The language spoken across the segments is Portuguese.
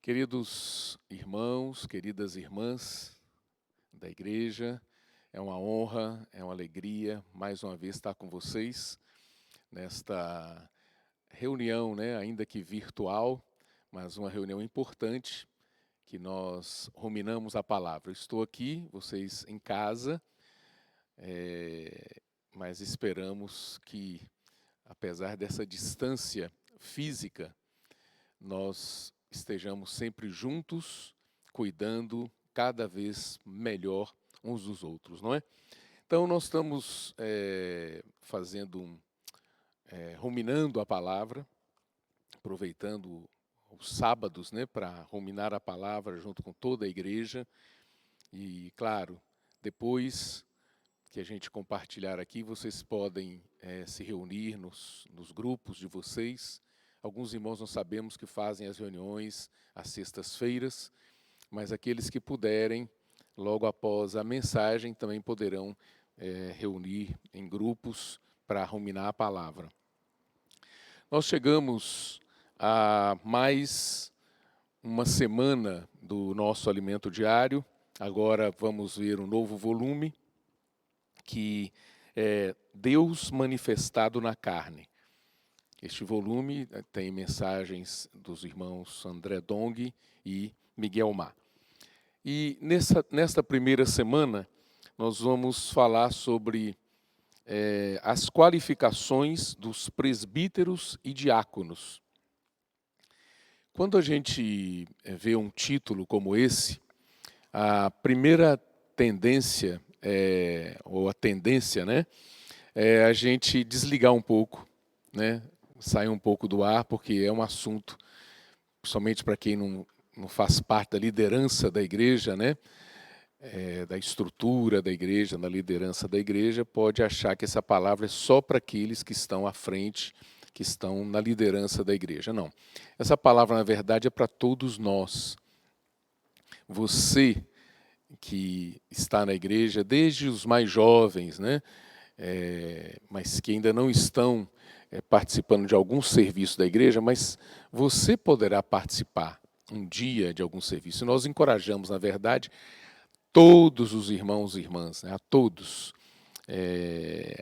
Queridos irmãos, queridas irmãs da igreja, é uma honra, é uma alegria mais uma vez estar com vocês nesta reunião, ainda que virtual, mas uma reunião importante que nós ruminamos a palavra. Eu estou aqui, vocês em casa, mas esperamos que, apesar dessa distância física, nós estejamos sempre juntos, cuidando cada vez melhor uns dos outros, não é? Então, nós estamos ruminando a palavra, aproveitando os sábados, para ruminar a palavra junto com toda a igreja. E, claro, depois que a gente compartilhar aqui, vocês podem se reunir nos grupos de vocês. Alguns irmãos nós sabemos que fazem as reuniões às sextas-feiras, mas aqueles que puderem, logo após a mensagem, também poderão reunir em grupos para ruminar a palavra. Nós chegamos a mais uma semana do nosso alimento diário. Agora vamos ver um novo volume, que é Deus manifestado na carne. Este volume tem mensagens dos irmãos André Dong e Miguel Má. E nesta primeira semana, nós vamos falar sobre as qualificações dos presbíteros e diáconos. Quando a gente vê um título como esse, a primeira tendência, ou a tendência, é a gente desligar um pouco, sair um pouco do ar, porque é um assunto, somente para quem não faz parte da liderança da igreja, da estrutura da igreja, da liderança da igreja, pode achar que essa palavra é só para aqueles que estão à frente, que estão na liderança da igreja. Não. Essa palavra, na verdade, é para todos nós. Você que está na igreja, desde os mais jovens, mas que ainda não estão participando de algum serviço da igreja, mas você poderá participar um dia de algum serviço. Nós encorajamos, na verdade, todos os irmãos e irmãs, a todos,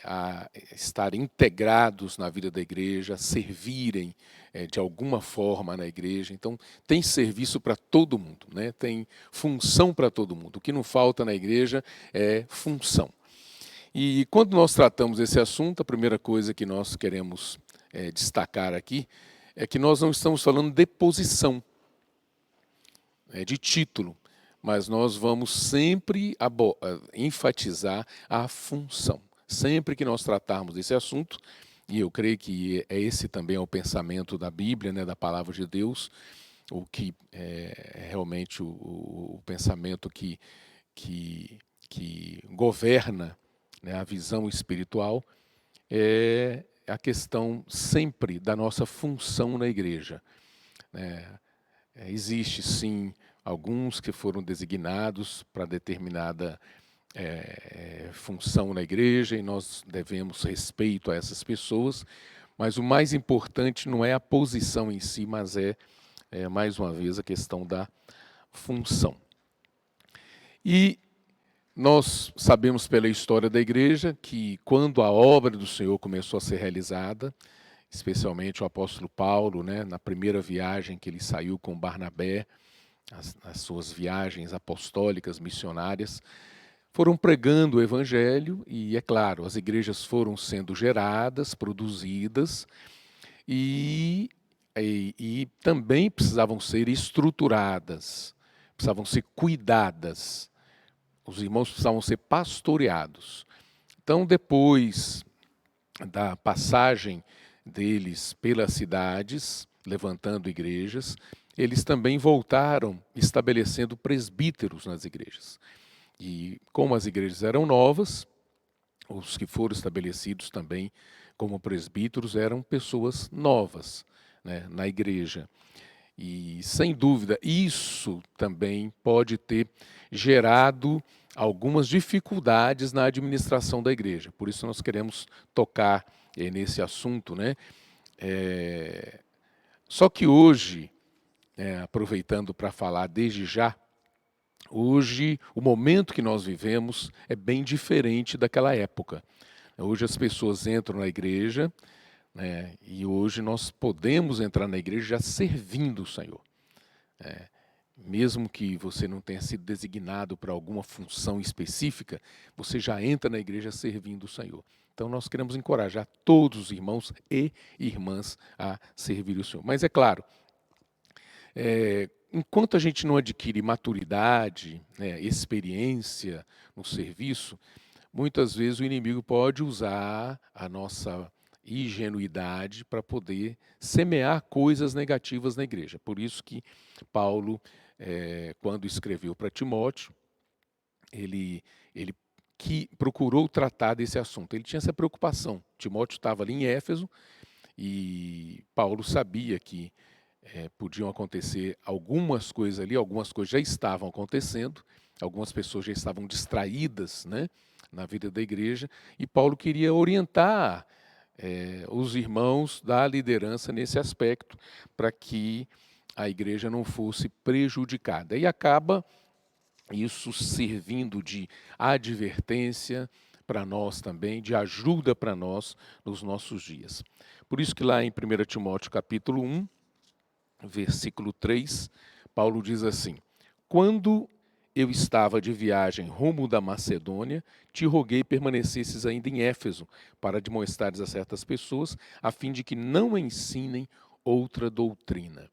a estarem integrados na vida da igreja, a servirem de alguma forma na igreja. Então, tem serviço para todo mundo, tem função para todo mundo. O que não falta na igreja é função. E quando nós tratamos esse assunto, a primeira coisa que nós queremos destacar aqui é que nós não estamos falando de posição, de título, mas nós vamos sempre enfatizar a função. Sempre que nós tratarmos desse assunto, e eu creio que esse também é o pensamento da Bíblia, da palavra de Deus, o que é realmente o pensamento que governa a visão espiritual, é a questão sempre da nossa função na igreja. Existe, sim, alguns que foram designados para determinada função na igreja, e nós devemos respeito a essas pessoas, mas o mais importante não é a posição em si, mas mais uma vez, a questão da função. E nós sabemos pela história da igreja que quando a obra do Senhor começou a ser realizada, especialmente o apóstolo Paulo, na primeira viagem que ele saiu com Barnabé, as suas viagens apostólicas, missionárias, foram pregando o evangelho e, é claro, as igrejas foram sendo geradas, produzidas e também precisavam ser estruturadas, precisavam ser cuidadas. Os irmãos precisavam ser pastoreados. Então, depois da passagem deles pelas cidades, levantando igrejas, eles também voltaram estabelecendo presbíteros nas igrejas. E como as igrejas eram novas, os que foram estabelecidos também como presbíteros eram pessoas novas, na igreja. E, sem dúvida, isso também pode ter gerado algumas dificuldades na administração da igreja. Por isso nós queremos tocar nesse assunto. Só que hoje aproveitando para falar desde já, hoje o momento que nós vivemos é bem diferente daquela época. Hoje as pessoas entram na igreja, né, e hoje nós podemos entrar na igreja já servindo o Senhor. Mesmo que você não tenha sido designado para alguma função específica, você já entra na igreja servindo o Senhor. Então nós queremos encorajar todos os irmãos e irmãs a servir o Senhor. Mas é claro, enquanto a gente não adquire maturidade, né, experiência no serviço, muitas vezes o inimigo pode usar a nossa ingenuidade para poder semear coisas negativas na igreja. Por isso que Paulo, quando escreveu para Timóteo, ele que procurou tratar desse assunto. Ele tinha essa preocupação. Timóteo estava ali em Éfeso e Paulo sabia que podiam acontecer algumas coisas ali, algumas coisas já estavam acontecendo, algumas pessoas já estavam distraídas, né, na vida da igreja, e Paulo queria orientar os irmãos da liderança nesse aspecto, para que a igreja não fosse prejudicada. E acaba isso servindo de advertência para nós também, de ajuda para nós nos nossos dias. Por isso que lá em 1 Timóteo capítulo 1, versículo 3, Paulo diz assim: quando eu estava de viagem rumo da Macedônia, te roguei permanecesses ainda em Éfeso, para demonstrares a certas pessoas, a fim de que não ensinem outra doutrina.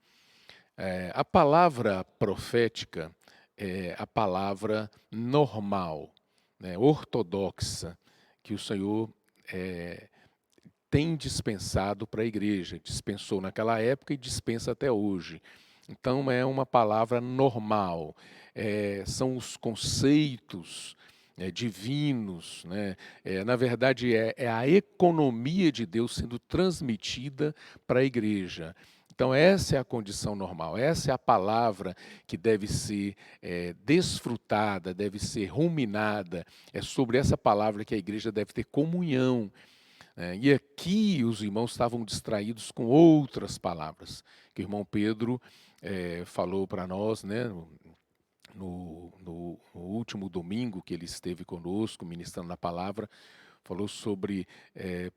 A palavra profética é a palavra normal, né, ortodoxa, que o Senhor tem dispensado para a igreja. Dispensou naquela época e dispensa até hoje. Então é uma palavra normal. São os conceitos divinos, né? Na verdade, é a economia de Deus sendo transmitida para a igreja. Então, essa é a condição normal, essa é a palavra que deve ser desfrutada, deve ser ruminada. É sobre essa palavra que a igreja deve ter comunhão. E aqui os irmãos estavam distraídos com outras palavras, que o irmão Pedro falou para nós, né, no último domingo que ele esteve conosco, ministrando a palavra, falou sobre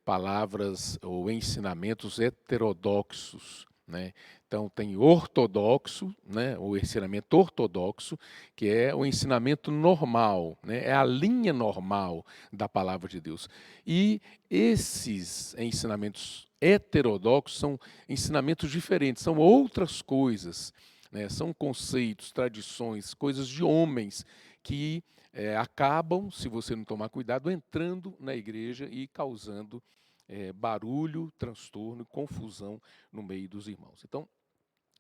palavras ou ensinamentos heterodoxos, né? Então tem ortodoxo, né, o ensinamento ortodoxo, que é o ensinamento normal, né, é a linha normal da palavra de Deus. E esses ensinamentos heterodoxos são ensinamentos diferentes, são outras coisas, né, são conceitos, tradições, coisas de homens que acabam, se você não tomar cuidado, entrando na igreja e causando barulho, transtorno e confusão no meio dos irmãos. Então,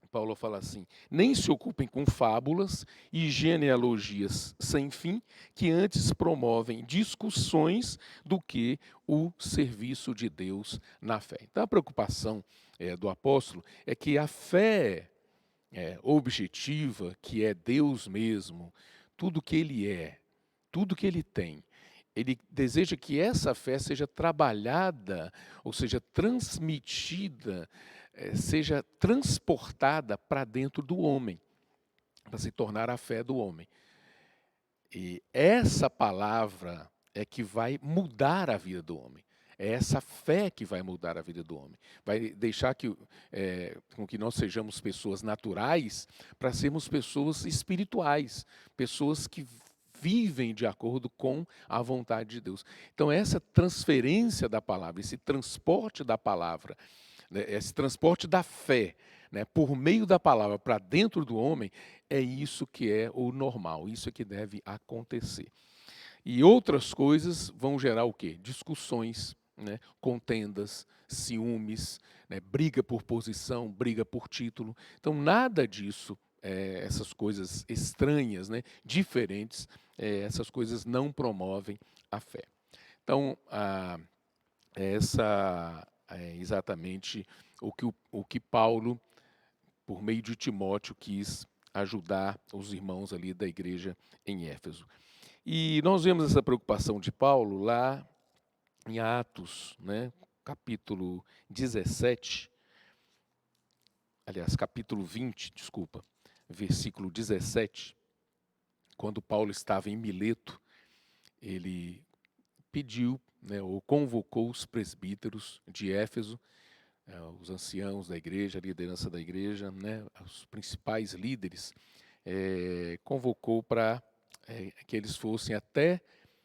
Paulo fala assim: nem se ocupem com fábulas e genealogias sem fim, que antes promovem discussões do que o serviço de Deus na fé. Então, a preocupação do apóstolo é que a fé objetiva, que é Deus mesmo, tudo que Ele é, tudo que Ele tem, Ele deseja que essa fé seja trabalhada, ou seja, transmitida, seja transportada para dentro do homem, para se tornar a fé do homem. E essa palavra é que vai mudar a vida do homem. É essa fé que vai mudar a vida do homem. Vai deixar com que nós sejamos pessoas naturais para sermos pessoas espirituais, pessoas que vivem de acordo com a vontade de Deus. Então, essa transferência da palavra, esse transporte da palavra, né, esse transporte da fé, né, por meio da palavra para dentro do homem, é isso que é o normal, isso é que deve acontecer. E outras coisas vão gerar o quê? Discussões, né, contendas, ciúmes, né, briga por posição, briga por título. Então, nada disso, essas coisas estranhas, né, diferentes, essas coisas não promovem a fé. Então, essa é exatamente o que Paulo, por meio de Timóteo, quis ajudar os irmãos ali da igreja em Éfeso. E nós vemos essa preocupação de Paulo lá em Atos, né, capítulo 17, aliás, capítulo 20, desculpa, versículo 17, quando Paulo estava em Mileto, ele pediu, né, ou convocou os presbíteros de Éfeso, os anciãos da igreja, a liderança da igreja, né, os principais líderes, convocou para que eles fossem até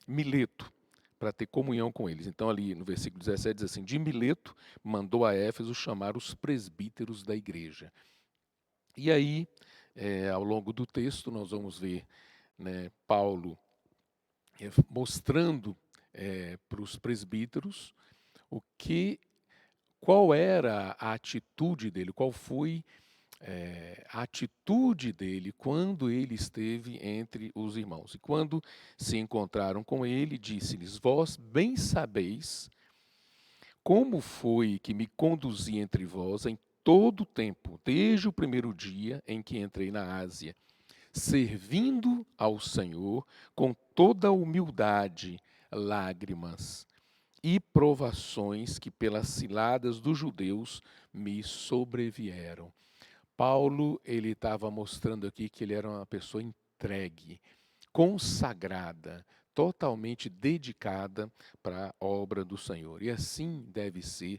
Mileto, para ter comunhão com eles. Então, ali no versículo 17 diz assim: de Mileto mandou a Éfeso chamar os presbíteros da igreja. E aí, ao longo do texto, nós vamos ver, né, Paulo mostrando para os presbíteros qual era a atitude dele, qual foi a atitude dele quando ele esteve entre os irmãos. E quando se encontraram com ele, disse-lhes: vós bem sabeis como foi que me conduzi entre vós em todo o tempo, desde o primeiro dia em que entrei na Ásia, servindo ao Senhor com toda a humildade, lágrimas e provações que pelas ciladas dos judeus me sobrevieram. Paulo, ele estava mostrando aqui que ele era uma pessoa entregue, consagrada, totalmente dedicada para a obra do Senhor. E assim deve ser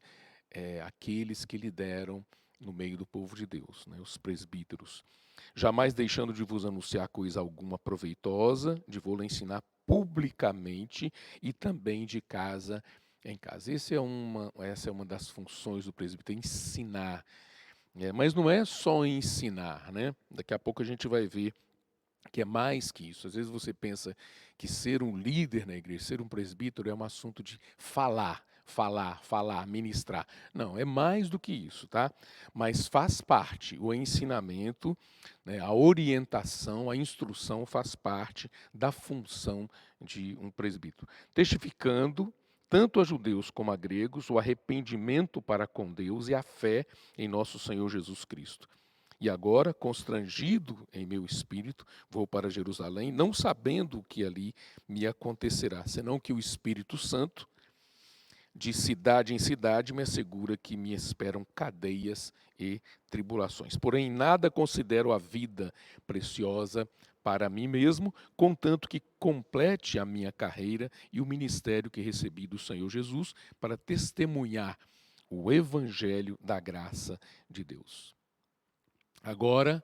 aqueles que lideram no meio do povo de Deus, né, os presbíteros. Jamais deixando de vos anunciar coisa alguma proveitosa, de vou-lo ensinar publicamente e também de casa em casa. Essa é uma das funções do presbítero, ensinar. Mas não é só ensinar, né? Daqui a pouco a gente vai ver que é mais que isso. Às vezes você pensa que ser um líder na igreja, ser um presbítero é um assunto de falar, ministrar. Não, é mais do que isso, tá? Mas faz parte, o ensinamento, né, a orientação, a instrução faz parte da função de um presbítero. Testificando tanto a judeus como a gregos o arrependimento para com Deus e a fé em nosso Senhor Jesus Cristo. E agora, constrangido em meu espírito, vou para Jerusalém, não sabendo o que ali me acontecerá, senão que o Espírito Santo, de cidade em cidade, me assegura que me esperam cadeias e tribulações. Porém, nada considero a vida preciosa para mim mesmo, contanto que complete a minha carreira e o ministério que recebi do Senhor Jesus para testemunhar o evangelho da graça de Deus. Agora,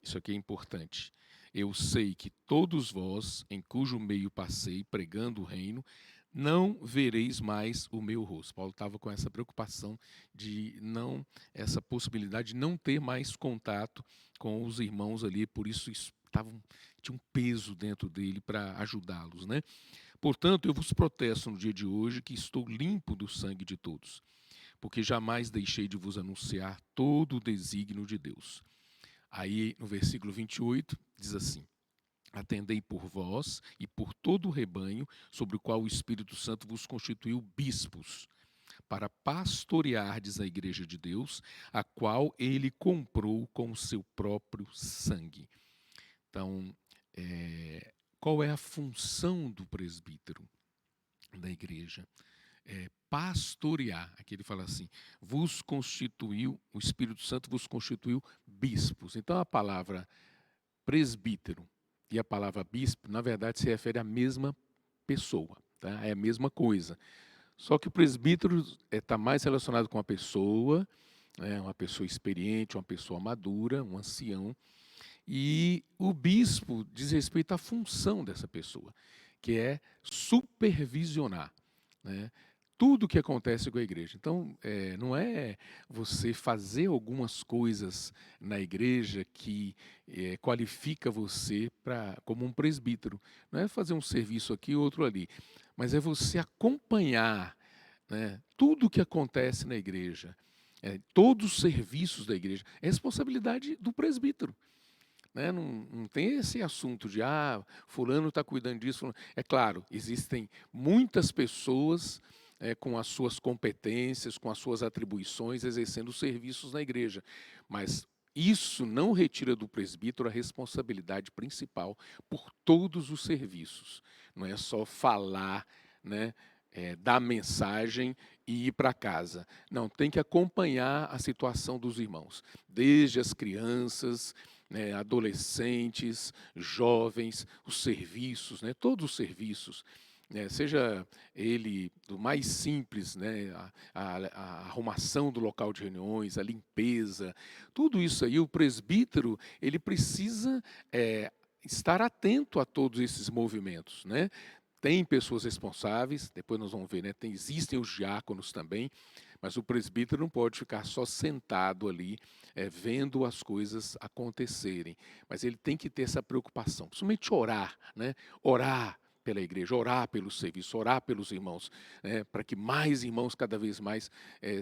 isso aqui é importante. Eu sei que todos vós, em cujo meio passei pregando o reino, não vereis mais o meu rosto. Paulo estava com essa preocupação de essa possibilidade de não ter mais contato com os irmãos ali, por isso tinha um peso dentro dele para ajudá-los, né? Portanto, eu vos protesto no dia de hoje que estou limpo do sangue de todos, porque jamais deixei de vos anunciar todo o desígnio de Deus. Aí, no versículo 28, diz assim: atendei por vós e por todo o rebanho, sobre o qual o Espírito Santo vos constituiu bispos, para pastoreardes a igreja de Deus, a qual ele comprou com o seu próprio sangue. Então, qual é a função do presbítero da igreja? Pastorear. Aqui ele fala assim: vos constituiu, o Espírito Santo vos constituiu bispos. Então a palavra presbítero e a palavra bispo, na verdade, se refere à mesma pessoa, tá? É a mesma coisa. Só que o presbítero está mais relacionado com a pessoa, né, uma pessoa experiente, uma pessoa madura, um ancião. E o bispo diz respeito à função dessa pessoa, que é supervisionar, né, tudo o que acontece com a igreja. Então, não é você fazer algumas coisas na igreja que qualifica você como um presbítero. Não é fazer um serviço aqui, outro ali, mas é você acompanhar, né, tudo o que acontece na igreja, todos os serviços da igreja. É responsabilidade do presbítero. Né? Não tem esse assunto de, fulano está cuidando disso. Fulano. É claro, existem muitas pessoas com as suas competências, com as suas atribuições, exercendo serviços na igreja. Mas isso não retira do presbítero a responsabilidade principal por todos os serviços. Não é só falar, né, dar a mensagem e ir para casa. Não, tem que acompanhar a situação dos irmãos, desde as crianças, né, adolescentes, jovens, os serviços, né, todos os serviços, né, seja ele do mais simples, né, a arrumação do local de reuniões, a limpeza, tudo isso aí, o presbítero, ele precisa estar atento a todos esses movimentos, né? Tem pessoas responsáveis, depois nós vamos ver, né? Existem os diáconos também, mas o presbítero não pode ficar só sentado ali, vendo as coisas acontecerem. Mas ele tem que ter essa preocupação, principalmente orar, né? Orar pela igreja, orar pelo serviço, orar pelos irmãos, né? Para que mais irmãos cada vez mais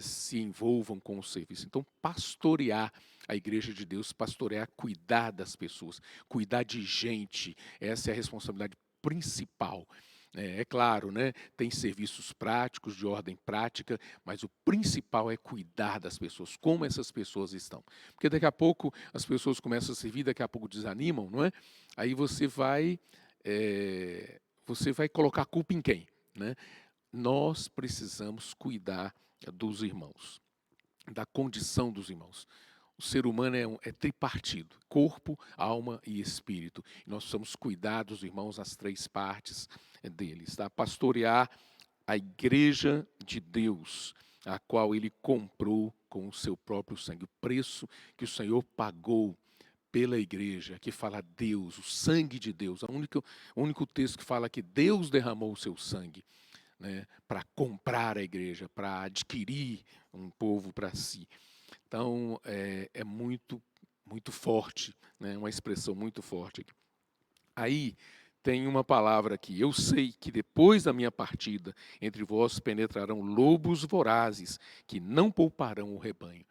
se envolvam com o serviço. Então, pastorear a igreja de Deus, pastorear, cuidar das pessoas, cuidar de gente, essa é a responsabilidade principal. É claro, né, tem serviços práticos, de ordem prática, mas o principal é cuidar das pessoas, como essas pessoas estão. Porque daqui a pouco as pessoas começam a servir, daqui a pouco desanimam, não é? Aí você vai colocar a culpa em quem? Né? Nós precisamos cuidar dos irmãos, da condição dos irmãos. O ser humano é tripartido, corpo, alma e espírito. E nós precisamos cuidar dos irmãos nas três partes deles, tá? Pastorear a igreja de Deus, a qual ele comprou com o seu próprio sangue. O preço que o Senhor pagou pela igreja, que fala Deus, o sangue de Deus. O único texto que fala que Deus derramou o seu sangue, né, para comprar a igreja, para adquirir um povo para si. Então, é muito, muito forte, né? Uma expressão muito forte aqui. Aí tem uma palavra aqui: eu sei que depois da minha partida, entre vós penetrarão lobos vorazes, que não pouparão o rebanho.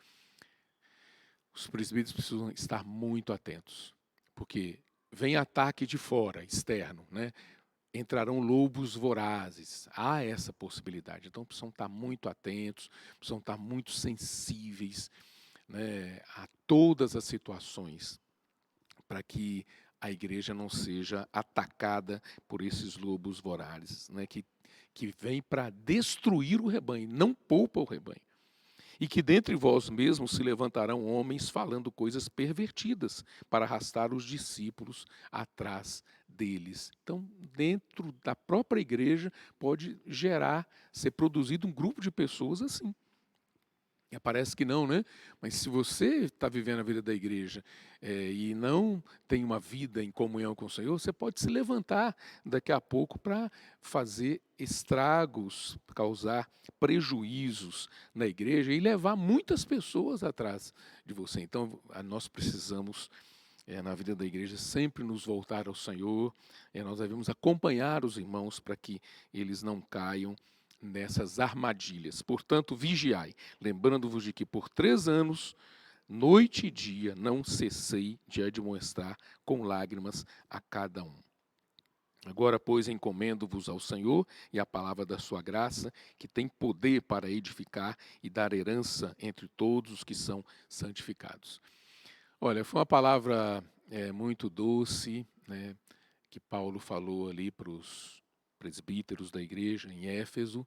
Os presbíteros precisam estar muito atentos, porque vem ataque de fora, externo, né? Entrarão lobos vorazes. Há essa possibilidade. Então, precisam estar muito atentos, precisam estar muito sensíveis, né, a todas as situações, para que a igreja não seja atacada por esses lobos vorazes, né, que vêm para destruir o rebanho, não poupa o rebanho. E que dentre vós mesmos se levantarão homens falando coisas pervertidas para arrastar os discípulos atrás deles. Então, dentro da própria igreja pode ser produzido um grupo de pessoas assim. Parece que não, né? Mas se você está vivendo a vida da igreja e não tem uma vida em comunhão com o Senhor, você pode se levantar daqui a pouco para fazer estragos, causar prejuízos na igreja e levar muitas pessoas atrás de você. Então, nós precisamos, na vida da igreja, sempre nos voltar ao Senhor. Nós devemos acompanhar os irmãos para que eles não caiam nessas armadilhas. Portanto, vigiai, lembrando-vos de que por 3 anos, noite e dia, não cessei de admoestar com lágrimas a cada um. Agora, pois, encomendo-vos ao Senhor e à palavra da sua graça, que tem poder para edificar e dar herança entre todos os que são santificados. Olha, foi uma palavra muito doce, né, que Paulo falou ali para os presbíteros da igreja em Éfeso.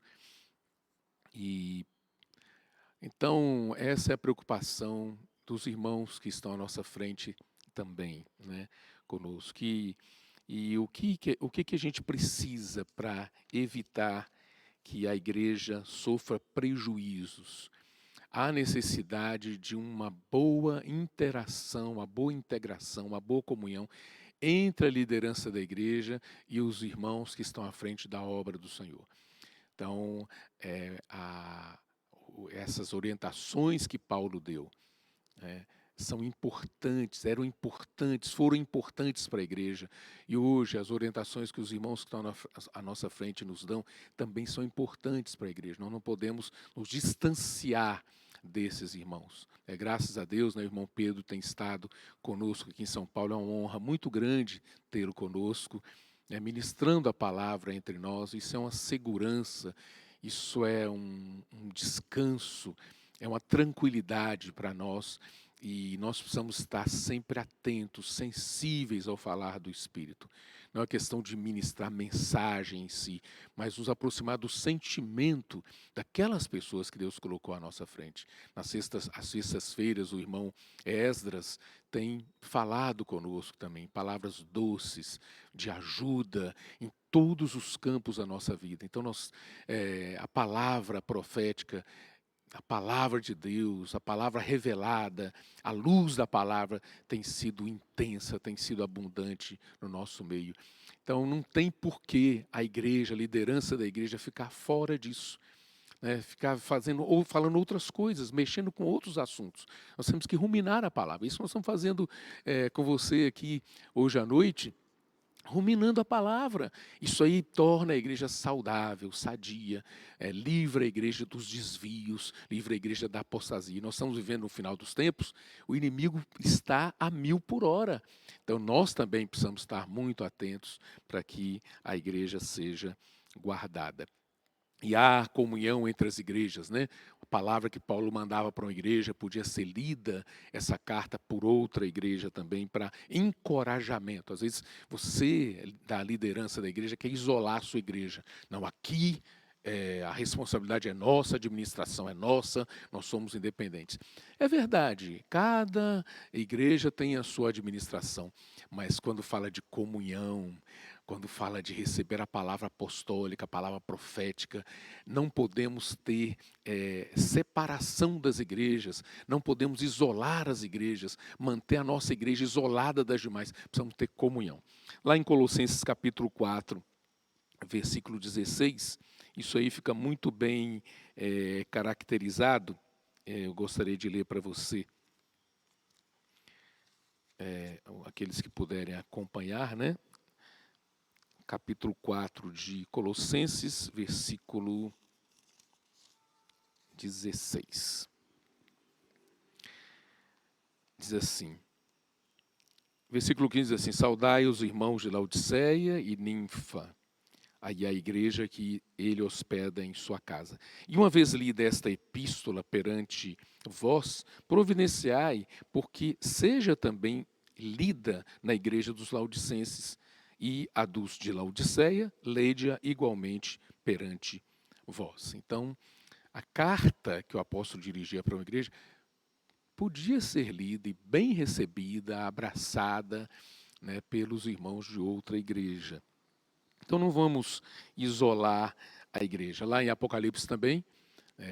E então essa é a preocupação dos irmãos que estão à nossa frente também, né, conosco. E o que a gente precisa para evitar que a igreja sofra prejuízos? Há necessidade de uma boa interação, uma boa integração, uma boa comunhão entre a liderança da igreja e os irmãos que estão à frente da obra do Senhor. Então, essas orientações que Paulo deu são importantes, foram importantes para a igreja. E hoje as orientações que os irmãos que estão à nossa frente nos dão também são importantes para a igreja. Nós não podemos nos distanciar desses irmãos. Graças a Deus, né, o irmão Pedro tem estado conosco aqui em São Paulo. É uma honra muito grande tê-lo conosco, ministrando a palavra entre nós. Isso é uma segurança, isso é um descanso, é uma tranquilidade para nós. E nós precisamos estar sempre atentos, sensíveis ao falar do Espírito. não é questão de ministrar mensagem em si, mas nos aproximar do sentimento daquelas pessoas que Deus colocou à nossa frente. Às sextas-feiras, o irmão Esdras tem falado conosco também, palavras doces, de ajuda em todos os campos da nossa vida. Então, a palavra profética, a palavra de Deus, a palavra revelada, a luz da palavra tem sido intensa, tem sido abundante no nosso meio. Então não tem porquê a igreja, a liderança da igreja ficar fora disso, né? Ficar fazendo ou falando outras coisas, mexendo com outros assuntos. Nós temos que ruminar a palavra. Isso nós estamos fazendo com você aqui hoje à noite, ruminando a palavra. Isso aí torna a igreja saudável, sadia, livra a igreja dos desvios, livra a igreja da apostasia. Nós estamos vivendo no final dos tempos, o inimigo está a 1000 por hora. Então nós também precisamos estar muito atentos para que a igreja seja guardada. E há comunhão entre as igrejas, né? A palavra que Paulo mandava para uma igreja podia ser lida, essa carta, por outra igreja também, para encorajamento. Às vezes você, da liderança da igreja, quer isolar a sua igreja. Não, aqui a responsabilidade é nossa, a administração é nossa, nós somos independentes. É verdade, cada igreja tem a sua administração, mas quando fala de comunhão, quando fala de receber a palavra apostólica, a palavra profética, não podemos ter separação das igrejas, não podemos isolar as igrejas, manter a nossa igreja isolada das demais, precisamos ter comunhão. Lá em Colossenses capítulo 4, versículo 16, isso aí fica muito bem caracterizado, eu gostaria de ler para você, aqueles que puderem acompanhar, né? Capítulo 4 de Colossenses, versículo 16. Diz assim, versículo 15 diz assim: saudai os irmãos de Laodiceia e Ninfa, aí a igreja que ele hospeda em sua casa. E uma vez lida esta epístola perante vós, providenciai, porque seja também lida na igreja dos laodicenses, e a dos de Laodiceia, lede-a igualmente perante vós. Então, a carta que o apóstolo dirigia para uma igreja podia ser lida e bem recebida, abraçada, né, pelos irmãos de outra igreja. Então, não vamos isolar a igreja. Lá em Apocalipse também,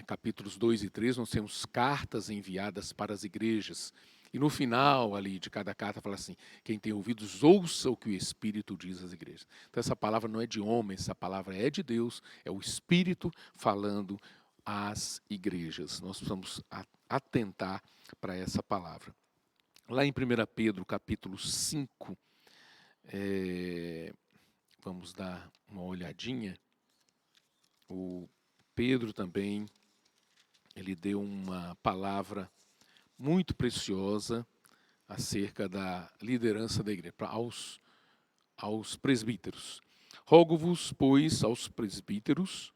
capítulos 2 e 3, nós temos cartas enviadas para as igrejas. E no final ali de cada carta fala assim: quem tem ouvidos, ouça o que o Espírito diz às igrejas. Então essa palavra não é de homem, essa palavra é de Deus, é o Espírito falando às igrejas. Nós precisamos atentar para essa palavra. Lá em 1 Pedro capítulo 5, vamos dar uma olhadinha. O Pedro também, ele deu uma palavra muito preciosa acerca da liderança da igreja, aos presbíteros. Rogo-vos, pois, aos presbíteros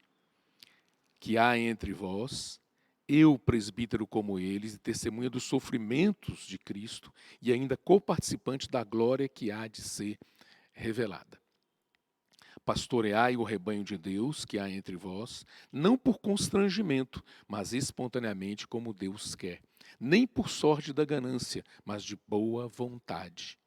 que há entre vós, eu, presbítero como eles, e testemunha dos sofrimentos de Cristo, e ainda coparticipante da glória que há de ser revelada. Pastoreai o rebanho de Deus que há entre vós, não por constrangimento, mas espontaneamente como Deus quer, nem por sorte da ganância, mas de boa vontade,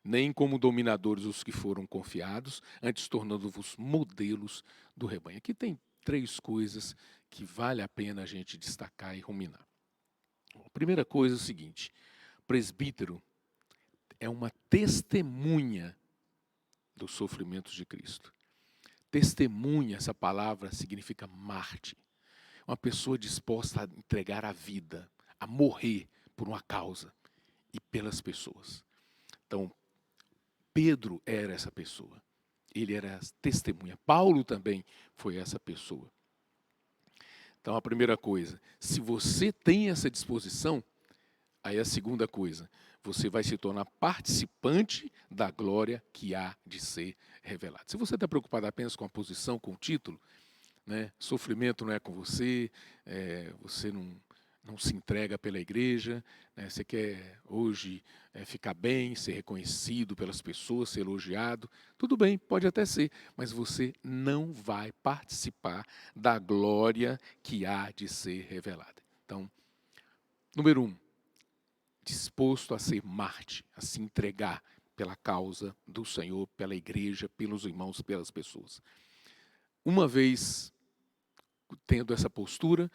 nem como dominadores os que foram confiados, antes tornando-vos modelos do rebanho. Aqui tem 3 coisas que vale a pena a gente destacar e ruminar. A primeira coisa é o seguinte: presbítero é uma testemunha dos sofrimentos de Cristo. Testemunha, essa palavra significa mártir. Uma pessoa disposta a entregar a vida, a morrer por uma causa e pelas pessoas. Então, Pedro era essa pessoa. Ele era testemunha. Paulo também foi essa pessoa. Então, a primeira coisa, se você tem essa disposição, aí a segunda coisa, você vai se tornar participante da glória que há de ser revelada. Se você está preocupado apenas com a posição, com o título, né, sofrimento não é com você, você não se entrega pela igreja, né? Você quer hoje ficar bem, ser reconhecido pelas pessoas, ser elogiado, tudo bem, pode até ser, mas você não vai participar da glória que há de ser revelada. Então, número 1, disposto a ser mártir, a se entregar pela causa do Senhor, pela igreja, pelos irmãos, pelas pessoas. Uma vez tendo essa postura,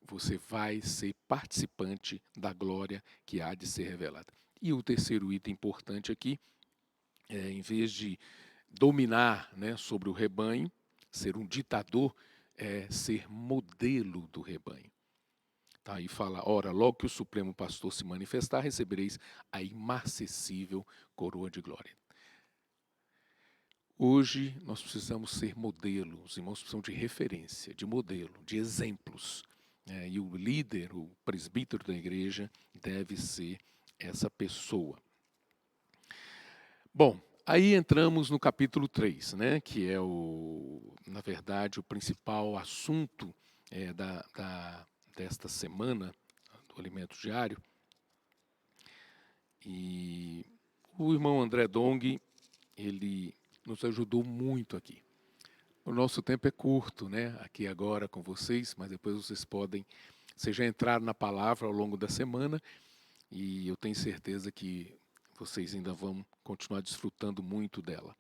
você vai ser participante da glória que há de ser revelada. E o terceiro item importante aqui, em vez de dominar, né, sobre o rebanho, ser um ditador, é ser modelo do rebanho. Tá, aí fala, ora, logo que o Supremo Pastor se manifestar, recebereis a imarcessível coroa de glória. Hoje nós precisamos ser modelo, os irmãos precisam de referência, de modelo, de exemplos. E o líder, o presbítero da igreja, deve ser essa pessoa. Bom, aí entramos no capítulo 3, né, que é, na verdade, o principal assunto desta semana do Alimento Diário. E o irmão André Dong, ele nos ajudou muito aqui. O nosso tempo é curto, né, aqui agora com vocês, mas depois vocês já entraram na palavra ao longo da semana, e eu tenho certeza que vocês ainda vão continuar desfrutando muito dela.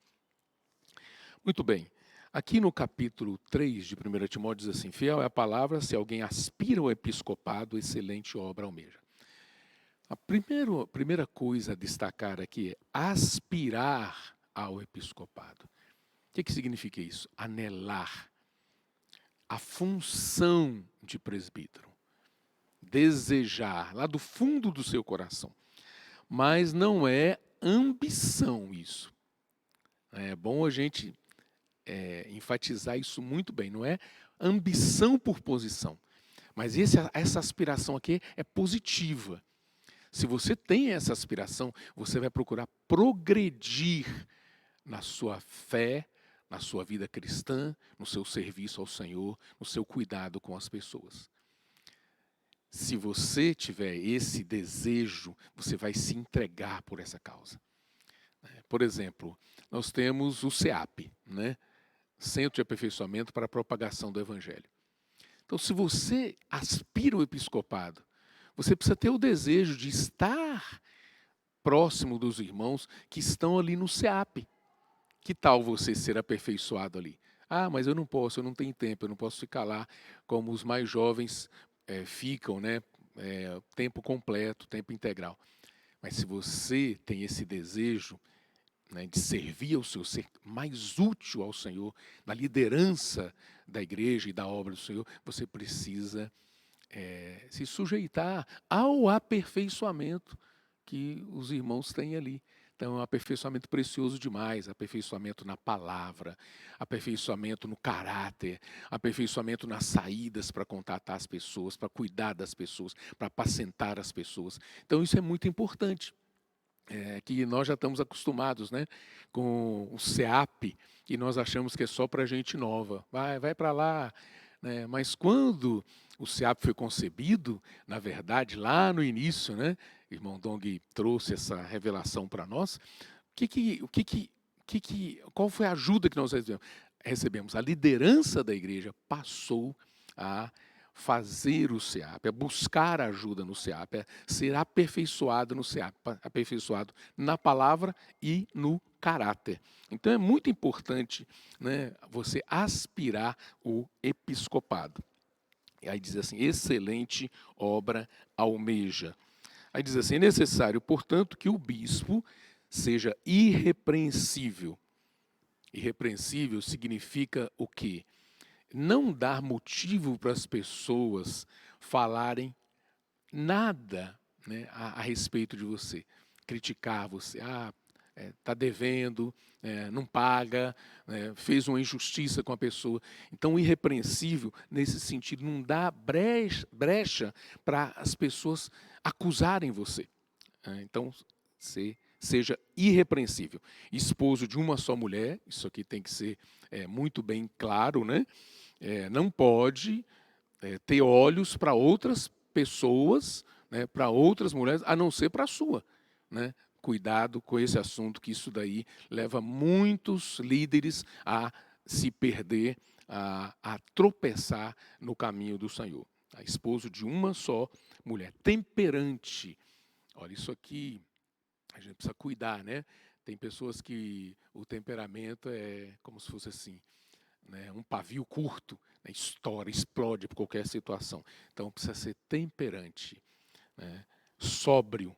Muito bem, aqui no capítulo 3 de 1 Timóteo diz assim, fiel é a palavra, se alguém aspira ao episcopado, excelente obra almeja. A primeira coisa a destacar aqui é aspirar ao episcopado. O que significa isso? Anelar. A função de presbítero. Desejar, lá do fundo do seu coração. Mas não é ambição isso. É bom a gente enfatizar isso muito bem. Não é ambição por posição. Mas essa aspiração aqui é positiva. Se você tem essa aspiração, você vai procurar progredir na sua fé, na sua vida cristã, no seu serviço ao Senhor, no seu cuidado com as pessoas. Se você tiver esse desejo, você vai se entregar por essa causa. Por exemplo, nós temos o CEAP, né? Centro de Aperfeiçoamento para a Propagação do Evangelho. Então, se você aspira ao episcopado, você precisa ter o desejo de estar próximo dos irmãos que estão ali no CEAP. Que tal você ser aperfeiçoado ali? Ah, mas eu não posso, eu não tenho tempo, eu não posso ficar lá como os mais jovens ficam, né? Tempo completo, tempo integral. Mas se você tem esse desejo, né, de servir ao Senhor, ser mais útil ao Senhor, na liderança da igreja e da obra do Senhor, você precisa se sujeitar ao aperfeiçoamento que os irmãos têm ali. Então, é um aperfeiçoamento precioso demais, aperfeiçoamento na palavra, aperfeiçoamento no caráter, aperfeiçoamento nas saídas para contatar as pessoas, para cuidar das pessoas, para apacentar as pessoas. Então, isso é muito importante. Que nós já estamos acostumados, né, com o CEAP, e nós achamos que é só para gente nova. Vai para lá. Né? Mas quando o CEAP foi concebido, na verdade, lá no início, né, irmão Dong trouxe essa revelação para nós, qual foi a ajuda que nós recebemos? A liderança da igreja passou a fazer o CEAP, é buscar ajuda no CEAP, é ser aperfeiçoado no CEAP, aperfeiçoado na palavra e no caráter. Então é muito importante, né, você aspirar o episcopado. E aí diz assim, excelente obra almeja. Aí diz assim, é necessário, portanto, que o bispo seja irrepreensível. Irrepreensível significa o quê? Não dar motivo para as pessoas falarem nada, né, a respeito de você. Criticar você. Está devendo, não paga, fez uma injustiça com a pessoa. Então, irrepreensível, nesse sentido, não dá brecha para as pessoas acusarem você. Então, seja irrepreensível. Esposo de uma só mulher, isso aqui tem que ser muito bem claro, né? Não pode ter olhos para outras pessoas, né, para outras mulheres, a não ser para a sua, né? Cuidado com esse assunto, que isso daí leva muitos líderes a se perder, a tropeçar no caminho do Senhor. A esposo de uma só mulher, temperante. Olha, isso aqui a gente precisa cuidar, né? Tem pessoas que o temperamento é como se fosse assim, né, um pavio curto, né, estoura, explode por qualquer situação. Então precisa ser temperante, né, sóbrio,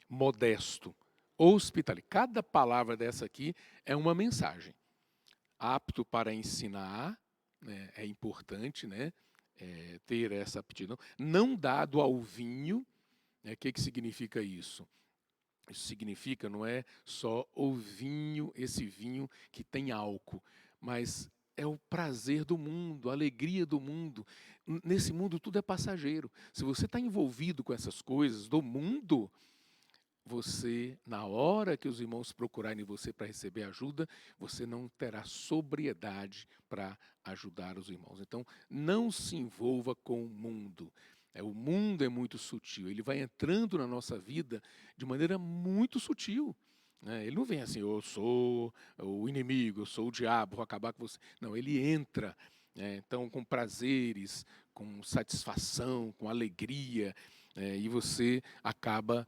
modesto, hospitalário. Cada palavra dessa aqui é uma mensagem. Apto para ensinar, né, é importante, né, ter essa aptidão. Não dado ao vinho, né, o que significa isso? Isso significa, não é só o vinho, esse vinho que tem álcool, mas é o prazer do mundo, a alegria do mundo. Nesse mundo tudo é passageiro. Se você está envolvido com essas coisas do mundo, você, na hora que os irmãos procurarem você para receber ajuda, você não terá sobriedade para ajudar os irmãos. Então, não se envolva com o mundo. O mundo é muito sutil, ele vai entrando na nossa vida de maneira muito sutil. Né? Ele não vem assim, eu sou o inimigo, eu sou o diabo, vou acabar com você. Não, ele entra, né? Então, com prazeres, com satisfação, com alegria, e você acaba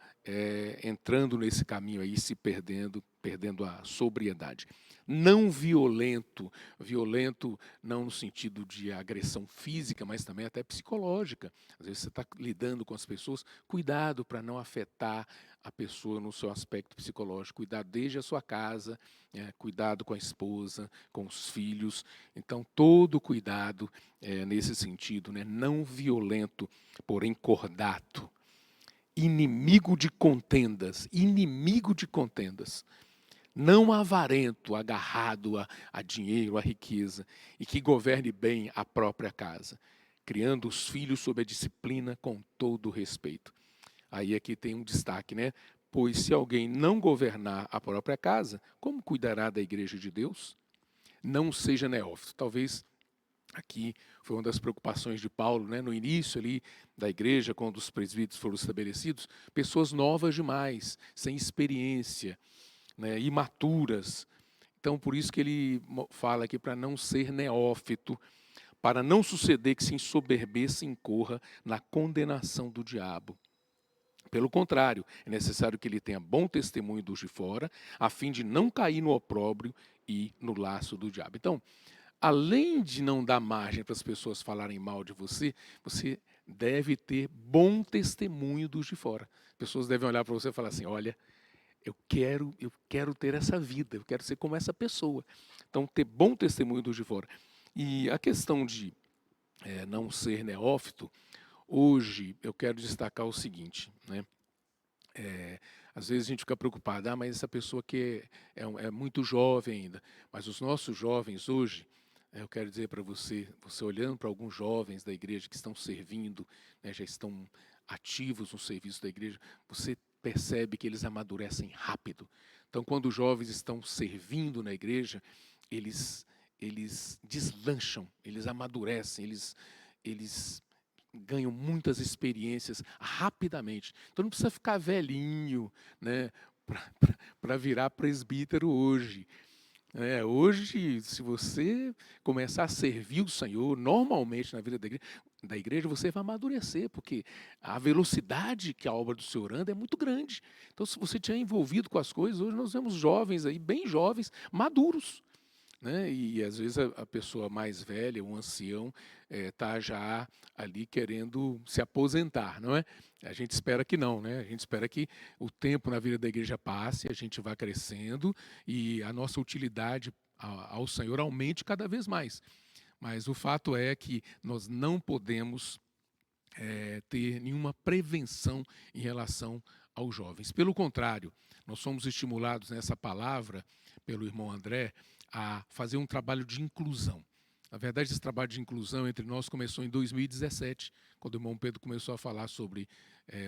entrando nesse caminho aí, se perdendo, perdendo a sobriedade. Não violento, violento não no sentido de agressão física, mas também até psicológica. Às vezes você está lidando com as pessoas, cuidado para não afetar a pessoa no seu aspecto psicológico, cuidado desde a sua casa, cuidado com a esposa, com os filhos. Então, todo cuidado nesse sentido, né? Não violento, porém cordato. Inimigo de contendas, não avarento, agarrado a dinheiro, a riqueza, e que governe bem a própria casa, criando os filhos sob a disciplina com todo o respeito. Aí aqui tem um destaque, né? Pois se alguém não governar a própria casa, como cuidará da igreja de Deus? Não seja neófito. Talvez aqui foi uma das preocupações de Paulo, né? No início ali da igreja, quando os presbíteros foram estabelecidos, pessoas novas demais, sem experiência, né, imaturas. Então, por isso que ele fala aqui para não ser neófito, para não suceder que se ensoberbeça e incorra na condenação do diabo. Pelo contrário, é necessário que ele tenha bom testemunho dos de fora, a fim de não cair no opróbrio e no laço do diabo. Então, além de não dar margem para as pessoas falarem mal de você, você deve ter bom testemunho dos de fora. Pessoas devem olhar para você e falar assim, olha, eu quero ter essa vida, eu quero ser como essa pessoa. Então, ter bom testemunho dos de fora. E a questão de não ser neófito, hoje eu quero destacar o seguinte, né? Às vezes a gente fica preocupado, mas essa pessoa que é muito jovem ainda. Mas os nossos jovens hoje, eu quero dizer para você, você olhando para alguns jovens da igreja que estão servindo, né, já estão ativos no serviço da igreja, você percebe que eles amadurecem rápido. Então, quando os jovens estão servindo na igreja, eles deslancham, eles amadurecem, eles ganham muitas experiências rapidamente. Então não precisa ficar velhinho, né, para virar presbítero hoje. Hoje, se você começar a servir o Senhor, normalmente na vida da igreja, você vai amadurecer, porque a velocidade que a obra do Senhor anda é muito grande. Então, se você tiver envolvido com as coisas, hoje nós vemos jovens aí, bem jovens, maduros. Né? E às vezes a pessoa mais velha, o ancião, está já ali querendo se aposentar, não é? A gente espera que não, né? A gente espera que o tempo na vida da igreja passe, a gente vá crescendo e a nossa utilidade ao Senhor aumente cada vez mais. Mas o fato é que nós não podemos ter nenhuma prevenção em relação aos jovens. Pelo contrário, nós somos estimulados nessa palavra pelo irmão André a fazer um trabalho de inclusão. Na verdade, esse trabalho de inclusão entre nós começou em 2017, quando o irmão Pedro começou a falar sobre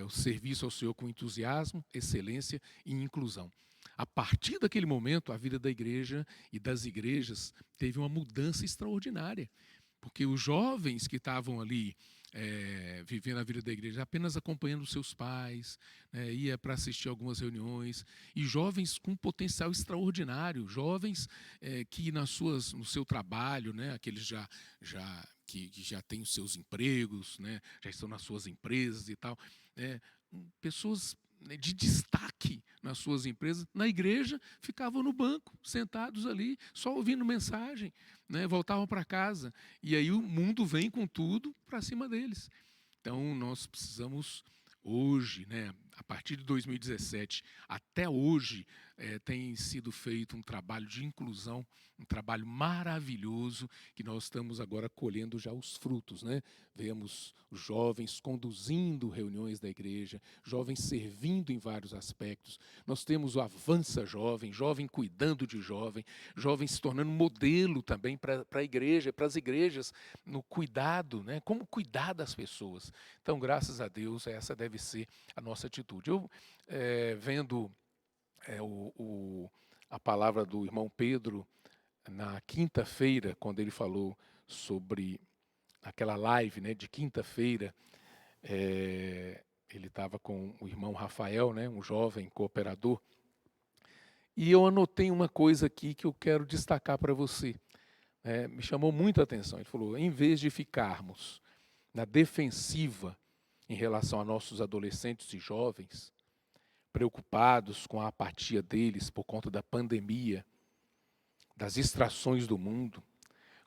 o serviço ao Senhor com entusiasmo, excelência e inclusão. A partir daquele momento, a vida da igreja e das igrejas teve uma mudança extraordinária, porque os jovens que estavam ali vivendo a vida da igreja, apenas acompanhando os seus pais, né, ia para assistir algumas reuniões, e jovens com potencial extraordinário, jovens que no seu trabalho, né, aqueles que já têm os seus empregos, né, já estão nas suas empresas e tal, né, pessoas, né, de destaque nas suas empresas, na igreja, ficavam no banco, sentados ali, só ouvindo mensagem, né, voltavam para casa, e aí o mundo vem com tudo para cima deles. Então, nós precisamos hoje, né, a partir de 2017 até hoje, tem sido feito um trabalho de inclusão, um trabalho maravilhoso, que nós estamos agora colhendo já os frutos, né? Vemos os jovens conduzindo reuniões da igreja, jovens servindo em vários aspectos. Nós temos o Avança Jovem, jovem cuidando de jovem, jovem se tornando modelo também para a igreja, para as igrejas, no cuidado, né? Como cuidar das pessoas. Então, graças a Deus, essa deve ser a nossa atitude. Eu, vendo a palavra do irmão Pedro na quinta-feira, quando ele falou sobre aquela live, né, de quinta-feira, ele estava com o irmão Rafael, né, um jovem cooperador, e eu anotei uma coisa aqui que eu quero destacar para você. Me chamou muita atenção. Ele falou, em vez de ficarmos na defensiva em relação a nossos adolescentes e jovens, preocupados com a apatia deles por conta da pandemia, das distrações do mundo,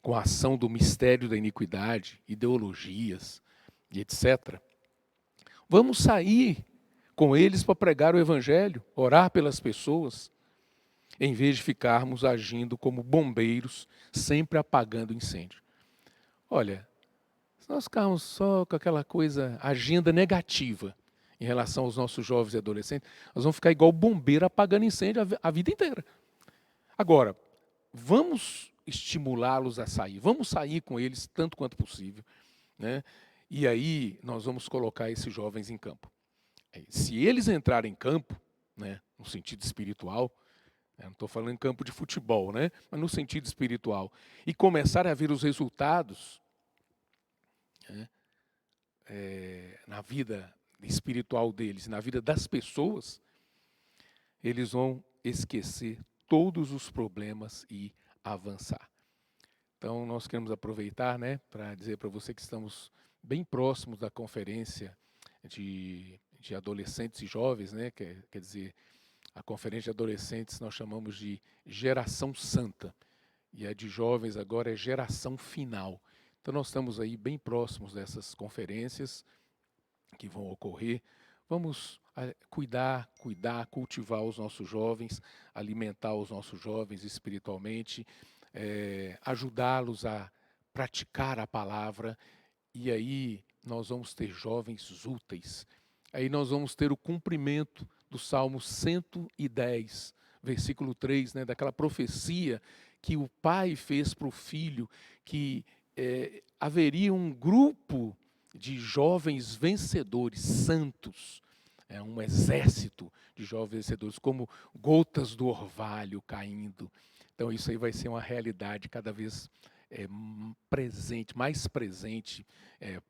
com a ação do mistério da iniquidade, ideologias e etc. Vamos sair com eles para pregar o evangelho, orar pelas pessoas, em vez de ficarmos agindo como bombeiros, sempre apagando incêndio. Olha, se nós ficarmos só com aquela coisa, agenda negativa em relação aos nossos jovens e adolescentes, nós vamos ficar igual bombeiro apagando incêndio a vida inteira. Agora, vamos estimulá-los a sair, vamos sair com eles tanto quanto possível, né? E aí nós vamos colocar esses jovens em campo. Se eles entrarem em campo, né, no sentido espiritual, não estou falando em campo de futebol, né, mas no sentido espiritual, e começarem a ver os resultados, né, na vida espiritual deles, na vida das pessoas, eles vão esquecer todos os problemas e avançar. Então, nós queremos aproveitar, né, para dizer para você que estamos bem próximos da conferência de adolescentes e jovens, né, quer dizer, a conferência de adolescentes nós chamamos de Geração Santa, e a de jovens agora é Geração Final. Então, nós estamos aí bem próximos dessas conferências que vão ocorrer. Vamos cuidar, cultivar os nossos jovens, alimentar os nossos jovens espiritualmente, ajudá-los a praticar a palavra, e aí nós vamos ter jovens úteis. Aí nós vamos ter o cumprimento do Salmo 110, versículo 3, né, daquela profecia que o pai fez para o filho, que haveria um grupo de jovens vencedores, santos, um exército de jovens vencedores, como gotas do orvalho caindo. Então isso aí vai ser uma realidade cada vez presente, mais presente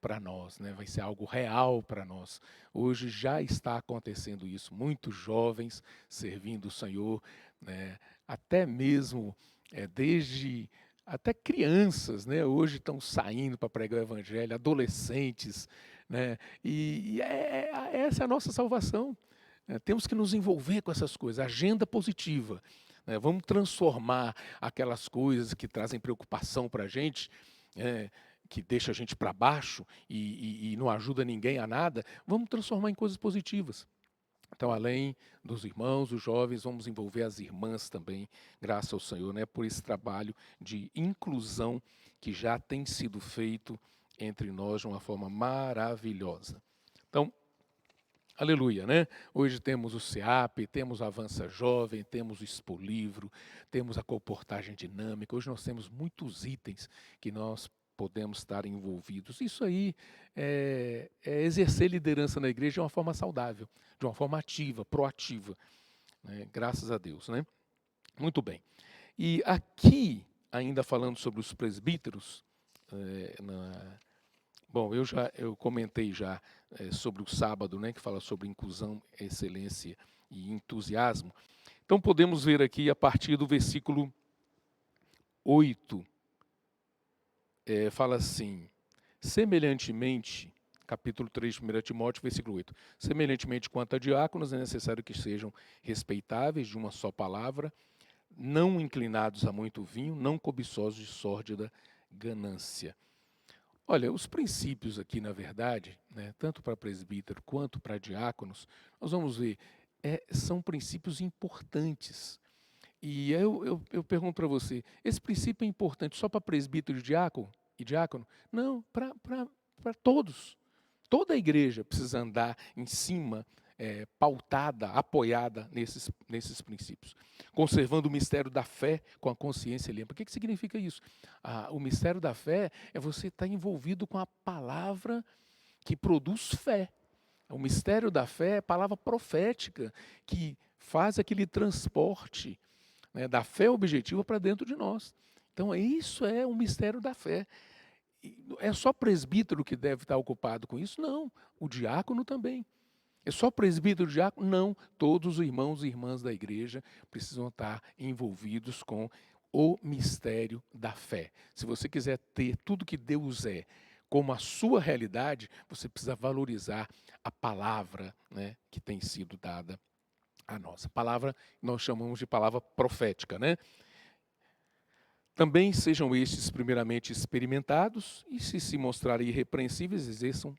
para nós, né? Vai ser algo real para nós. Hoje já está acontecendo isso, muitos jovens servindo o Senhor, né? Até mesmo desde até crianças, né? Hoje estão saindo para pregar o evangelho, adolescentes, né? Essa é a nossa salvação. Temos que nos envolver com essas coisas, agenda positiva. Vamos transformar aquelas coisas que trazem preocupação para a gente, que deixa a gente para baixo e não ajuda ninguém a nada, vamos transformar em coisas positivas. Então, além dos irmãos, os jovens, vamos envolver as irmãs também, graças ao Senhor, né, por esse trabalho de inclusão que já tem sido feito entre nós de uma forma maravilhosa. Então, aleluia, né? Hoje temos o SEAP, temos o Avança Jovem, temos o Expo Livro, temos a comportagem dinâmica. Hoje nós temos muitos itens que nós podemos estar envolvidos. Isso aí é exercer liderança na igreja de uma forma saudável, de uma forma ativa, proativa, né? Graças a Deus, né? Muito bem. E aqui, ainda falando sobre os presbíteros, Bom, eu comentei já sobre o sábado, né, que fala sobre inclusão, excelência e entusiasmo. Então podemos ver aqui a partir do versículo 8, fala assim: semelhantemente, capítulo 3 de 1 Timóteo, versículo 8, semelhantemente quanto a diáconos, é necessário que sejam respeitáveis de uma só palavra, não inclinados a muito vinho, não cobiçosos de sórdida ganância. Olha, os princípios aqui, na verdade, né, tanto para presbítero quanto para diáconos, nós vamos ver, são princípios importantes. E eu pergunto para você, esse princípio é importante só para presbítero e diácono? Não, para todos. Toda a igreja precisa andar em cima, pautada, apoiada nesses princípios. Conservando o mistério da fé com a consciência limpa. O que significa isso? O mistério da fé é você estar envolvido com a palavra que produz fé. O mistério da fé é a palavra profética que faz aquele transporte, né, da fé objetiva para dentro de nós. Então, isso é o mistério da fé. É só presbítero que deve estar ocupado com isso? Não, o diácono também. É só presbítero e diácono? Não, todos os irmãos e irmãs da igreja precisam estar envolvidos com o mistério da fé. Se você quiser ter tudo que Deus é como a sua realidade, você precisa valorizar a palavra, né, que tem sido dada a nós. A palavra nós chamamos de palavra profética, né? Também sejam estes primeiramente experimentados, e se mostrarem irrepreensíveis, exerçam,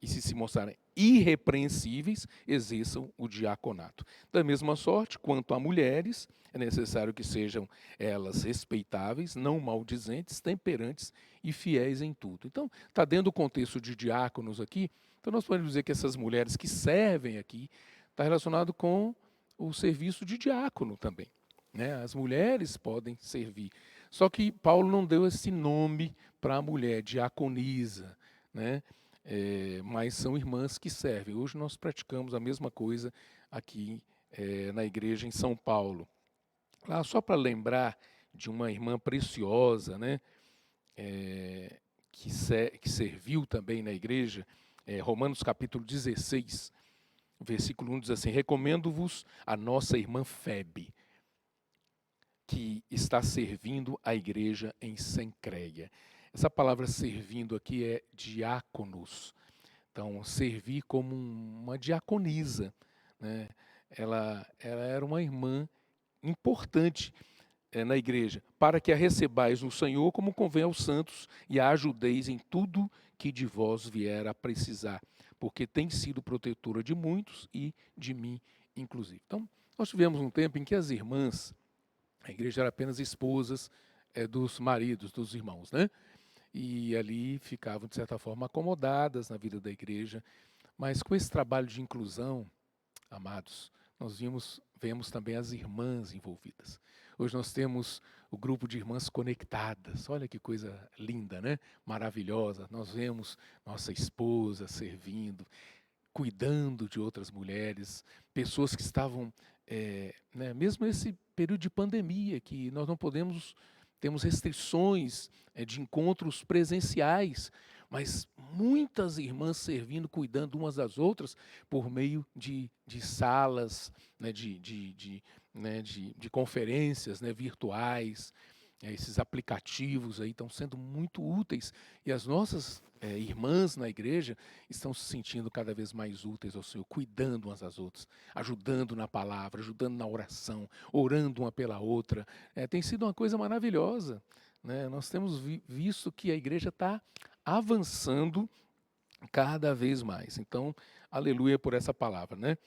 e se mostrarem irrepreensíveis, exerçam o diaconato. Da mesma sorte, quanto a mulheres, é necessário que sejam elas respeitáveis, não maldizentes, temperantes e fiéis em tudo. Então, está dentro do contexto de diáconos aqui, então nós podemos dizer que essas mulheres que servem aqui, está relacionado com o serviço de diácono também, né? As mulheres podem servir. Só que Paulo não deu esse nome para a mulher, diaconisa, né? Mas são irmãs que servem. Hoje nós praticamos a mesma coisa aqui na igreja em São Paulo. Lá, só para lembrar de uma irmã preciosa, né? Que serviu também na igreja, Romanos capítulo 16, versículo 1 diz assim: recomendo-vos a nossa irmã Febe, que está servindo a igreja em Sencreia. Essa palavra servindo aqui é diáconos. Então, servir como uma diaconisa, né? Ela era uma irmã importante na igreja, para que a recebais no Senhor como convém aos santos e a ajudeis em tudo que de vós vier a precisar, porque tem sido protetora de muitos e de mim, inclusive. Então, nós tivemos um tempo em que as irmãs, a igreja era apenas esposas dos maridos, dos irmãos, né? E ali ficavam, de certa forma, acomodadas na vida da igreja. Mas com esse trabalho de inclusão, amados, nós vemos também as irmãs envolvidas. Hoje nós temos o grupo de irmãs conectadas. Olha que coisa linda, né? Maravilhosa. Nós vemos nossa esposa servindo, cuidando de outras mulheres, pessoas que estavam, né, mesmo nesse período de pandemia, que nós não temos restrições de encontros presenciais, mas muitas irmãs servindo, cuidando umas das outras, por meio de salas, né, de conferências, né, virtuais. Esses aplicativos aí estão sendo muito úteis, e as nossas irmãs na igreja estão se sentindo cada vez mais úteis ao Senhor, cuidando umas das outras, ajudando na palavra, ajudando na oração, orando uma pela outra. Tem sido uma coisa maravilhosa, né? Nós temos visto que a igreja está avançando cada vez mais. Então, aleluia por essa palavra, né?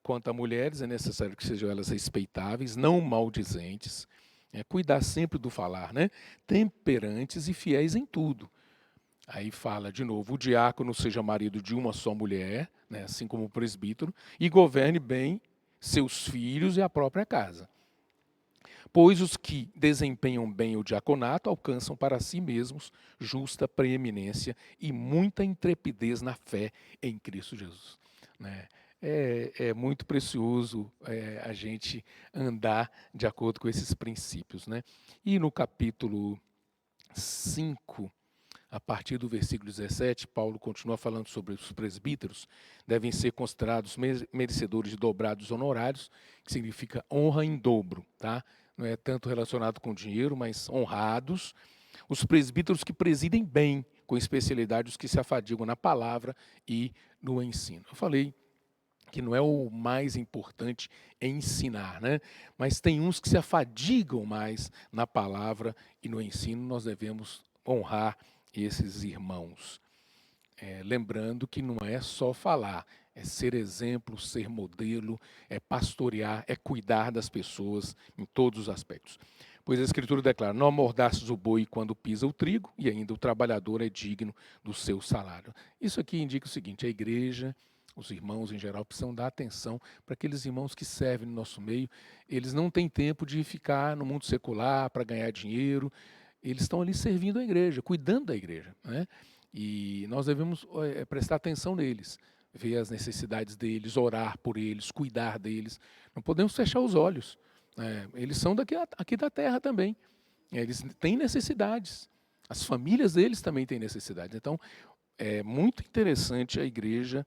Quanto a mulheres, é necessário que sejam elas respeitáveis, não maldizentes, cuidar sempre do falar, né? Temperantes e fiéis em tudo. Aí fala de novo: o diácono seja marido de uma só mulher, né, assim como o presbítero, e governe bem seus filhos e a própria casa. Pois os que desempenham bem o diaconato alcançam para si mesmos justa preeminência e muita intrepidez na fé em Cristo Jesus, né? É muito precioso a gente andar de acordo com esses princípios, né? E no capítulo 5, a partir do versículo 17, Paulo continua falando sobre os presbíteros, devem ser considerados merecedores de dobrados honorários, que significa honra em dobro, tá? Não é tanto relacionado com dinheiro, mas honrados. Os presbíteros que presidem bem, com especialidade os que se afadigam na palavra e no ensino. Eu falei que não é o mais importante ensinar, né? Mas tem uns que se afadigam mais na palavra e no ensino, nós devemos honrar esses irmãos. Lembrando que não é só falar, é ser exemplo, ser modelo, é pastorear, é cuidar das pessoas em todos os aspectos. Pois a Escritura declara, não amordaças o boi quando pisa o trigo, e ainda o trabalhador é digno do seu salário. Isso aqui indica o seguinte, a igreja, os irmãos em geral, precisam dar atenção para aqueles irmãos que servem no nosso meio. Eles não têm tempo de ficar no mundo secular para ganhar dinheiro, eles estão ali servindo a igreja, cuidando da igreja, né? E nós devemos prestar atenção neles, ver as necessidades deles, orar por eles, cuidar deles. Não podemos fechar os olhos. Eles são aqui da terra também. Eles têm necessidades. As famílias deles também têm necessidades. Então, é muito interessante a igreja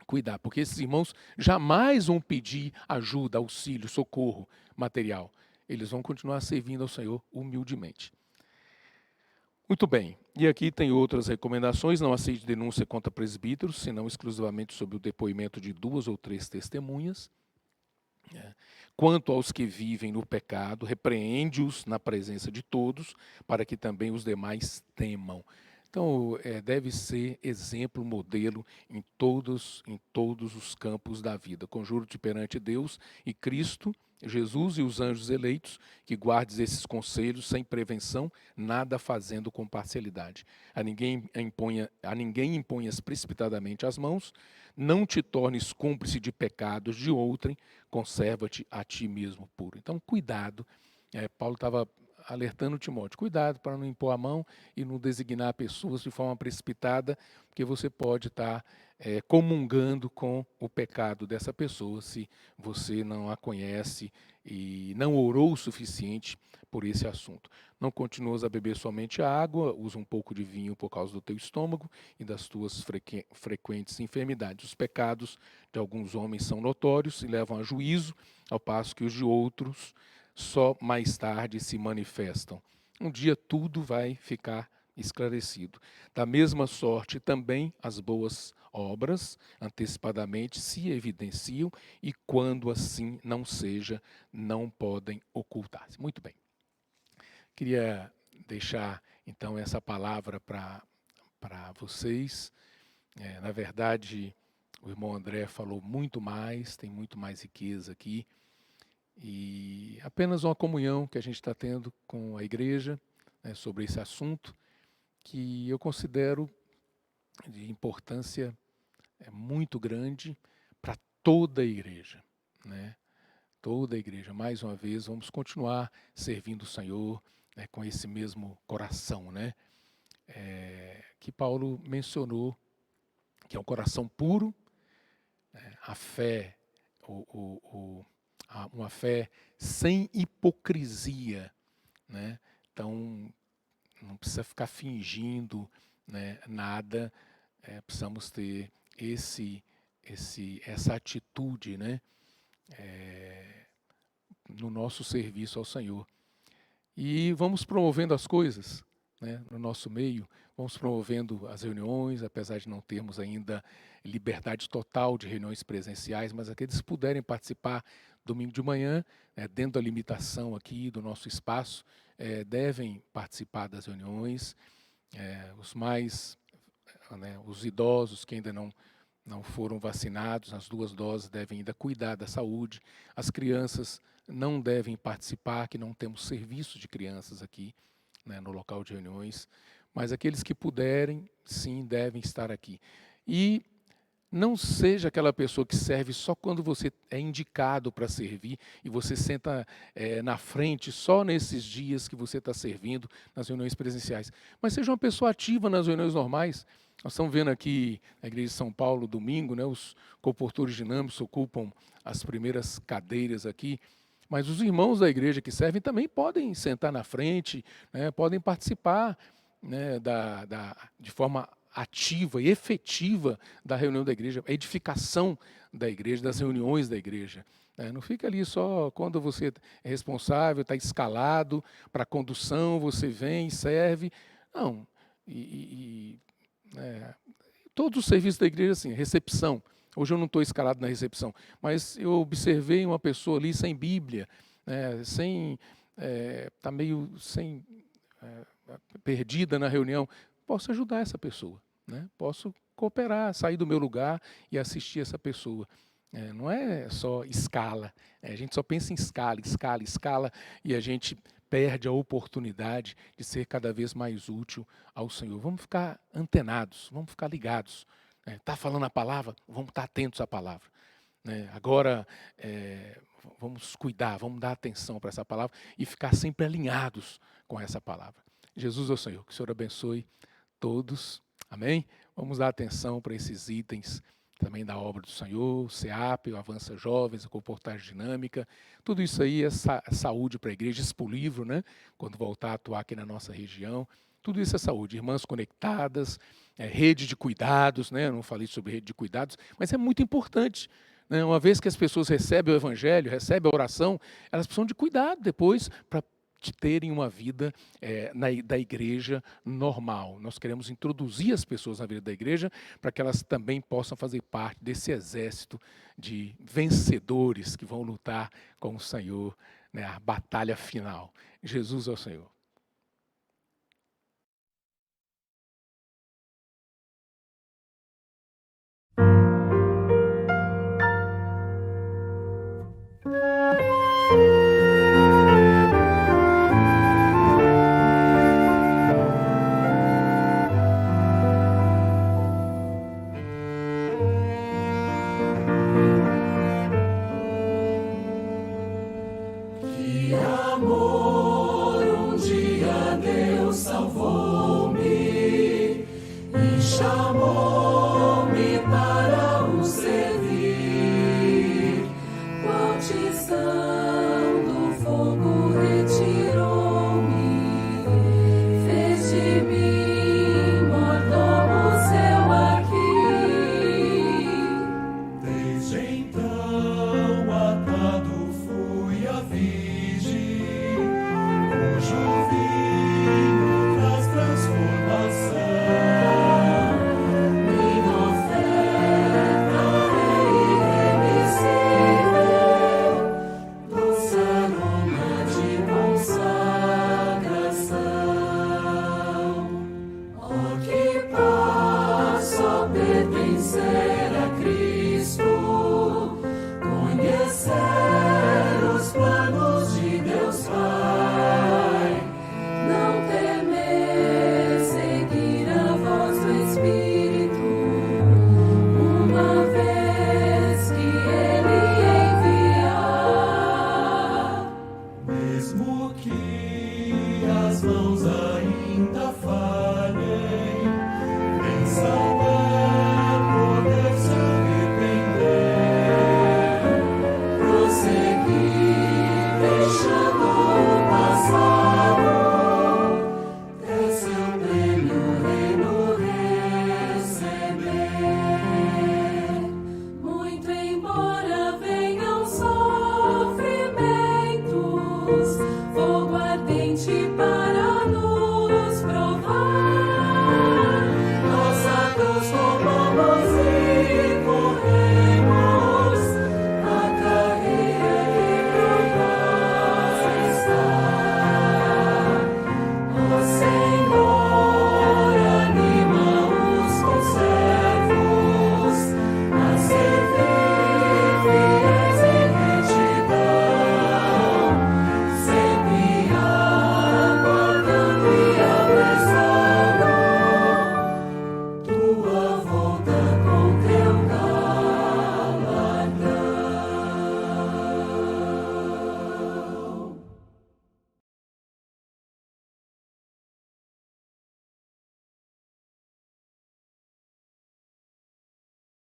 cuidar, porque esses irmãos jamais vão pedir ajuda, auxílio, socorro material. Eles vão continuar servindo ao Senhor humildemente. Muito bem, e aqui tem outras recomendações, não aceite denúncia contra presbíteros, senão exclusivamente sob o depoimento de 2 ou 3 testemunhas. Quanto aos que vivem no pecado, repreende-os na presença de todos, para que também os demais temam. Então, deve ser exemplo, modelo em todos os campos da vida. Conjuro-te perante Deus e Cristo, Jesus e os anjos eleitos, que guardes esses conselhos sem prevenção, nada fazendo com parcialidade. A ninguém imponhas precipitadamente as mãos, não te tornes cúmplice de pecados de outrem, conserva-te a ti mesmo puro. Então, cuidado. Paulo estava alertando Timóteo, cuidado para não impor a mão e não designar pessoas de forma precipitada, porque você pode estar comungando com o pecado dessa pessoa se você não a conhece e não orou o suficiente por esse assunto. Não continuas a beber somente a água, usa um pouco de vinho por causa do teu estômago e das tuas frequentes enfermidades. Os pecados de alguns homens são notórios e levam a juízo, ao passo que os de outros só mais tarde se manifestam. Um dia tudo vai ficar esclarecido. Da mesma sorte também as boas obras antecipadamente se evidenciam e quando assim não seja, não podem ocultar-se. Muito bem. Queria deixar então essa palavra para vocês. Na verdade, o irmão André falou muito mais, tem muito mais riqueza aqui. E apenas uma comunhão que a gente está tendo com a igreja, né, sobre esse assunto, que eu considero de importância muito grande para toda a igreja, né? Toda a igreja. Mais uma vez, vamos continuar servindo o Senhor, né, com esse mesmo coração, né? Que Paulo mencionou, que é um coração puro, né? A fé, uma fé sem hipocrisia, né? Então, não precisa ficar fingindo, né, nada, precisamos ter essa atitude, né, no nosso serviço ao Senhor. E vamos promovendo as coisas, né, no nosso meio, vamos promovendo as reuniões, apesar de não termos ainda liberdade total de reuniões presenciais, mas aqueles que puderem participar domingo de manhã, dentro da limitação aqui do nosso espaço, devem participar das reuniões. Os idosos que ainda não foram vacinados, as 2 doses, devem ainda cuidar da saúde. As crianças não devem participar, que não temos serviço de crianças aqui, né, no local de reuniões. Mas aqueles que puderem, sim, devem estar aqui. E não seja aquela pessoa que serve só quando você é indicado para servir e você senta na frente só nesses dias que você está servindo nas reuniões presenciais. Mas seja uma pessoa ativa nas reuniões normais. Nós estamos vendo aqui na Igreja de São Paulo, domingo, né, os comportores dinâmicos ocupam as primeiras cadeiras aqui, mas os irmãos da igreja que servem também podem sentar na frente, né, podem participar. né, de forma ativa e efetiva da reunião da igreja, a edificação da igreja, das reuniões da igreja. Não fica ali só quando você é responsável, está escalado para a condução, você vem e serve. Não. Todos os serviços da igreja, assim, recepção. Hoje eu não estou escalado na recepção, mas eu observei uma pessoa ali sem Bíblia, está meio sem, perdida na reunião. Posso ajudar essa pessoa, né? Posso cooperar, sair do meu lugar e assistir essa pessoa. Não é só escala, a gente só pensa em escala, escala, escala, e a gente perde a oportunidade de ser cada vez mais útil ao Senhor. Vamos ficar antenados, vamos ficar ligados. Está falando a palavra? Vamos estar atentos à palavra. Agora, vamos cuidar, vamos dar atenção para essa palavra e ficar sempre alinhados com essa palavra. Jesus é o Senhor, que o Senhor abençoe todos, amém? Vamos dar atenção para esses itens também da obra do Senhor, o CEAP, o Avança Jovens, a Comportagem Dinâmica, tudo isso aí é saúde para a igreja, Expo Livro, né? Quando voltar a atuar aqui na nossa região, tudo isso é saúde, irmãs conectadas, rede de cuidados, né? Eu não falei sobre rede de cuidados, mas é muito importante, né? Uma vez que as pessoas recebem o evangelho, recebem a oração, elas precisam de cuidado depois para de terem uma vida da igreja normal. Nós queremos introduzir as pessoas na vida da igreja para que elas também possam fazer parte desse exército de vencedores que vão lutar com o Senhor, né, a batalha final. Jesus é o Senhor.